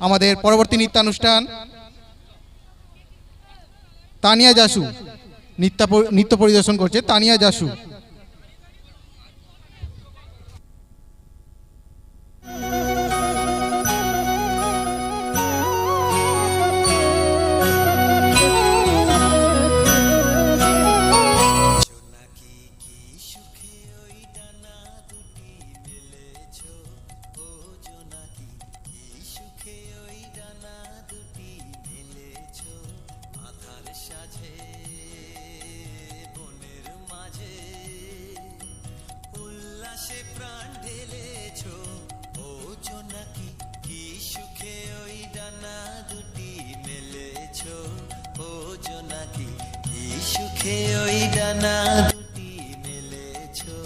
আমাদের পরবর্তী নৃত্যানুষ্ঠান তানিয়া জাসু নৃত্য পরিদর্শন করছে তানিয়া জাসু। সুখে ওই ডানা দুটি মেলেছো।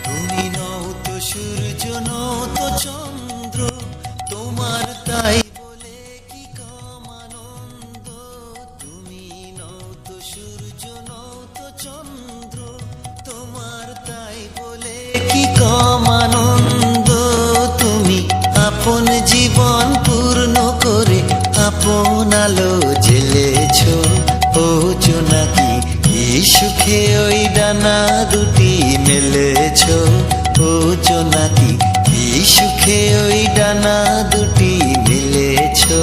তুমি নও তো সূর্য নও তো চন্দ্র, তোমার তাই বলে কি কম আনন্দ। তুমি নও তো সূর্য নও তো চন্দ্র, তোমার তাই বলে কি কম আনন্দ। তুমি আপন জীবন পূর্ণ করে আপন আলো জ্বেলেছো। ও জোনাকি কি সুখে ওই ডানা দুটি মেলেছো। ও জোনাকি কি সুখে ওই ডানা দুটি মেলেছো।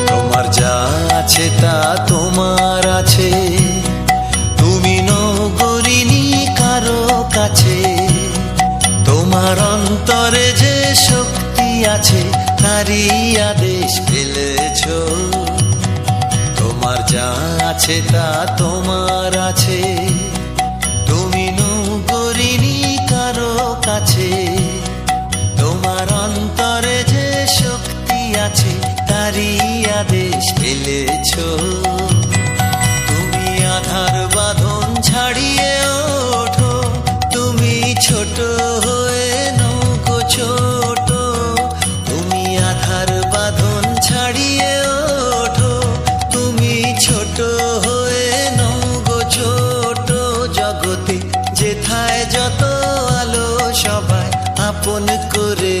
তোমার যা আছে তা তোমার আছে, তুমি নগরিনী কারো কাছে। তোমার অন্তরে যে শক্তি আছে তারই আদেশ ফেলেছো। তোমার যা আছে তা তোমার আছে, তুমি নগরিনী কারো কাছে। তোমার অন্তরে যে শক্তি আছে তারই আদেশ ফেলেছো। তুমি আধার বাঁধন ছাড়িয়ে ওঠো, তুমি ছোট হয়ে নৌকো ছোট। তুমি আধার বাঁধন ছাড়িয়ে ওঠো, তুমি ছোট হয়ে নৌকো ছোট। জগতে যেথায় যত আলো সবাই আপন করে